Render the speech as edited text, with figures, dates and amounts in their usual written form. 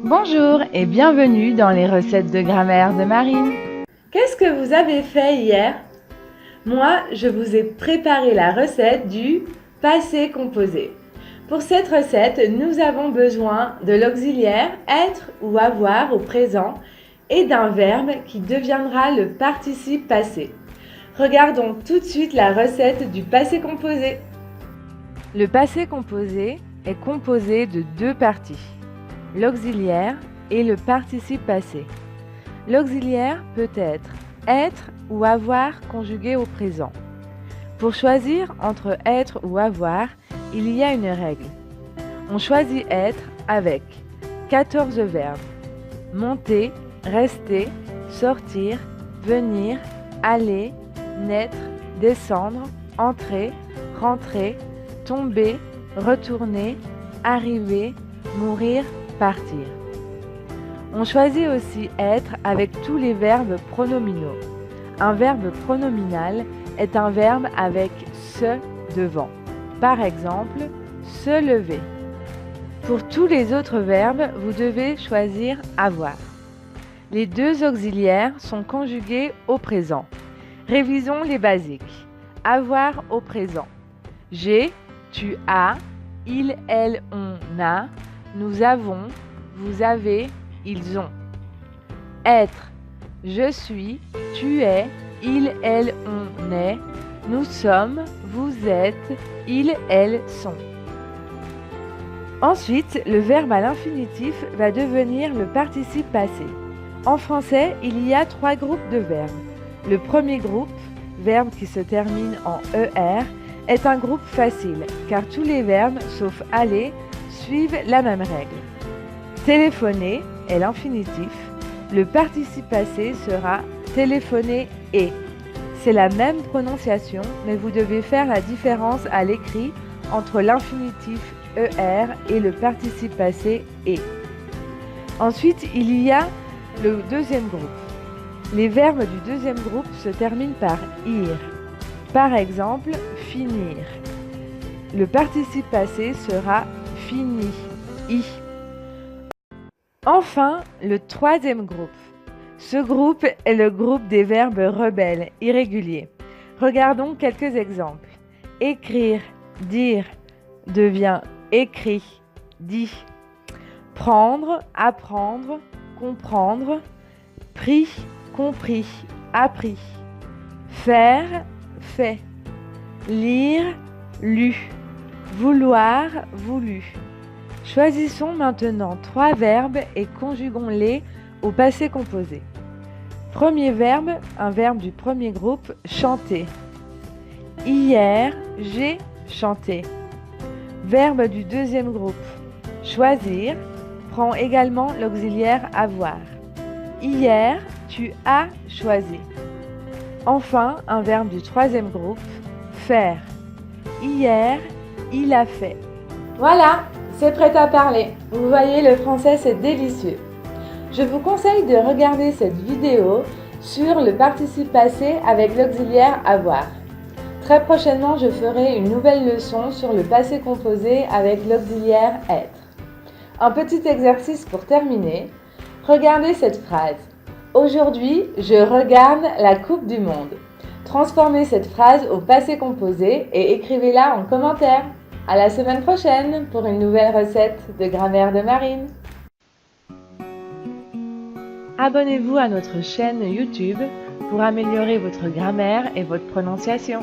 Bonjour et bienvenue dans les recettes de grammaire de Marine. Qu'est-ce que vous avez fait hier? Moi, je vous ai préparé la recette du passé composé. Pour cette recette, nous avons besoin de l'auxiliaire être ou avoir au présent et d'un verbe qui deviendra le participe passé. Regardons tout de suite la recette du passé composé. Le passé composé est composé de deux parties, l'auxiliaire et le participe passé. L'auxiliaire peut être ou avoir conjugué au présent. Pour choisir entre être ou avoir, il y a une règle. On choisit être avec 14 verbes. Monter, rester, sortir, venir, aller, naître, descendre, entrer, rentrer, tomber, retourner, arriver, mourir, partir. On choisit aussi être avec tous les verbes pronominaux. Un verbe pronominal est un verbe avec se devant. Par exemple, se lever. Pour tous les autres verbes, vous devez choisir avoir. Les deux auxiliaires sont conjugués au présent. Révisons les basiques. Avoir au présent. J'ai, tu as, il, elle, on a, nous avons, vous avez, ils ont. Être. Je suis, tu es, il, elle, on est, nous sommes, vous êtes, ils, elles sont. Ensuite, le verbe à l'infinitif va devenir le participe passé. En français, il y a 3 groupes de verbes. Le premier groupe, verbe qui se termine en ER, est un groupe facile, car tous les verbes, sauf aller, suivent la même règle. Téléphoner est l'infinitif. Le participe passé sera téléphoner et. C'est la même prononciation, mais vous devez faire la différence à l'écrit entre l'infinitif ER et le participe passé et. Ensuite, il y a le deuxième groupe. Les verbes du deuxième groupe se terminent par ir. Par exemple, finir. Le participe passé sera fini, i. Enfin, le troisième groupe. Ce groupe est le groupe des verbes rebelles, irréguliers. Regardons quelques exemples. Écrire, dire, devient écrit, dit. Prendre, apprendre, comprendre, pris, compris, appris. Faire, fait. Lire, lu. Vouloir, voulu. Choisissons maintenant 3 verbes et conjuguons-les au passé composé. Premier verbe, un verbe du premier groupe, chanter. Hier, j'ai chanté. Verbe du deuxième groupe, choisir, prend également l'auxiliaire avoir. Hier, tu as choisi. Enfin, un verbe du troisième groupe, faire. Hier, il a fait. Voilà, c'est prêt à parler. Vous voyez, le français c'est délicieux. Je vous conseille de regarder cette vidéo sur le participe passé avec l'auxiliaire avoir. Très prochainement, je ferai une nouvelle leçon sur le passé composé avec l'auxiliaire être. Un petit exercice pour terminer. Regardez cette phrase. Aujourd'hui, je regarde la Coupe du Monde. Transformez cette phrase au passé composé et écrivez-la en commentaire. À la semaine prochaine pour une nouvelle recette de grammaire de Marine. Abonnez-vous à notre chaîne YouTube pour améliorer votre grammaire et votre prononciation.